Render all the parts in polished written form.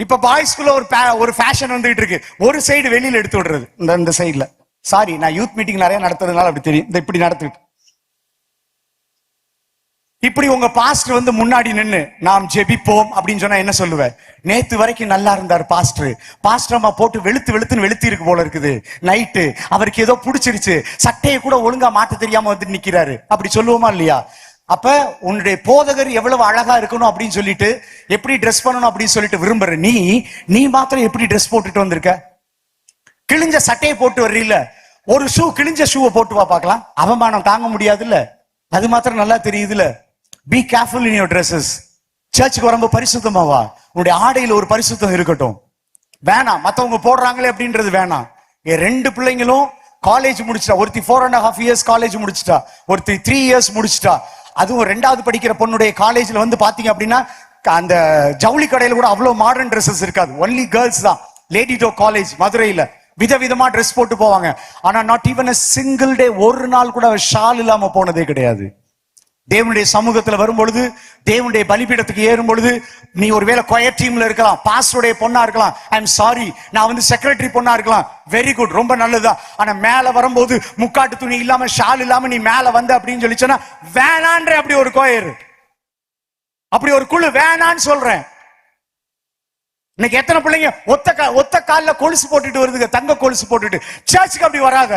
இப்ப பாய்ஸ்குள்ள ஒரு ஃபேஷன் வந்துட்டு இருக்கு, ஒரு சைடு வெளியில எடுத்து விடுறது. இந்த சைடுல, சாரி நான் யூத் மீட்டிங் நிறைய நடத்துறதுனால அப்படி தெரியும், இந்த இப்படி நடத்திட்டு இப்படி உங்க பாஸ்டர் வந்து முன்னாடி நின்னு நாம் ஜெபிப்போம் அப்படின்னு சொன்னா என்ன சொல்லுவேன்? நேத்து வரைக்கும் நல்லா இருந்தார் பாஸ்டர், பாஸ்டர் அம்மா போட்டு வெளுத்துன்னு வெளுத்தி இருக்கு போல இருக்குது, நைட்டு அவருக்கு ஏதோ பிடிச்சிருச்சு, சட்டையை கூட ஒழுங்கா மாட்ட தெரியாம வந்து நிக்கிறாரு, அப்படி சொல்லுவோமா இல்லையா? அப்ப உன்னுடைய போதகர் எவ்வளவு அழகா இருக்கணும் அப்படின்னு சொல்லிட்டு, எப்படி ட்ரெஸ் பண்ணணும் அப்படின்னு சொல்லிட்டு விரும்புற நீ மாத்திரம் எப்படி ட்ரெஸ் போட்டுட்டு வந்திருக்க? கிழிஞ்ச சட்டையை போட்டு வர்றீல்ல, ஒரு கிழிஞ்ச ஷூவை போட்டு வா பார்க்கலாம், அவமானம் தாங்க முடியாது இல்ல? அது மாத்திரம் நல்லா தெரியுதுல. Be careful in your dresses. சர்ச்சுக்கு வரும்போது பரிசுத்தமா வா, உன்னுடைய ஆடையில ஒரு பரிசுத்தம் இருக்கட்டும். வேணாம் மத்தவங்க போடுறாங்களே அப்படின்றது வேணாம். என் 2 பிள்ளைங்களும் காலேஜ் முடிச்சிட்டா, ஒருத்தி 4.5 years காலேஜ் முடிச்சிட்டா, ஒருத்தி 3 years முடிச்சிட்டா. அதுவும் 2வது படிக்கிற பொண்ணுடைய காலேஜ்ல வந்து பாத்தீங்க அப்படின்னா அந்த ஜவுளி கடையில கூட அவ்வளவு மாடர்ன் ட்ரெஸ்ஸஸ் இருக்காது, ஒன்லி கேர்ள்ஸ் தான். லேடி டோ காலேஜ் மதுரையில விதவிதமா ட்ரெஸ் போட்டு போவாங்க. ஆனா not even a single day, ஒரு நாள் கூட ஷால் இல்லாம போனதே கிடையாது. தேவனுடைய சமூகத்துல வரும்பொழுது, தேவனுடைய பலிபீடத்துக்கு ஏறும் பொழுது, நீ ஒருவேளை கொயர் டீம்ல இருக்கலாம், பாஸ்டருடைய பொண்ணா இருக்கலாம், ஐ எம் சாரி நான் வந்து செக்ரட்டரி பொண்ணா இருக்கலாம், வெரி குட், ரொம்ப நல்லதுதான். ஆனா மேல வரும்போது முக்காட்டு துணி இல்லாம ஷால் இல்லாம நீ மேல வந்து அப்படின்னு சொல்லிச்சோன்னா வேணான்ற. அப்படி ஒரு கொயர், அப்படி ஒரு குழு வேணான்னு சொல்றேன். இன்னைக்கு எத்தனை பிள்ளைங்க ஒத்த கால்ல கொலுசு போட்டுட்டு வருதுங்க, தங்க கொலுசு போட்டுட்டு. சர்ச்சுக்கு அப்படி வராத,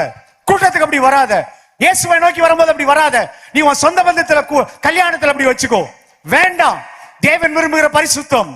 கூட்டத்துக்கு அப்படி வராத, இயேசுவை நோக்கி வரும்போது அப்படி வராத. நீ உன் சொந்த பந்தத்துல கல்யாணத்துல அப்படி வச்சுக்கோ, வேண்டாம். தேவன் விரும்புகிற பரிசுத்தம்.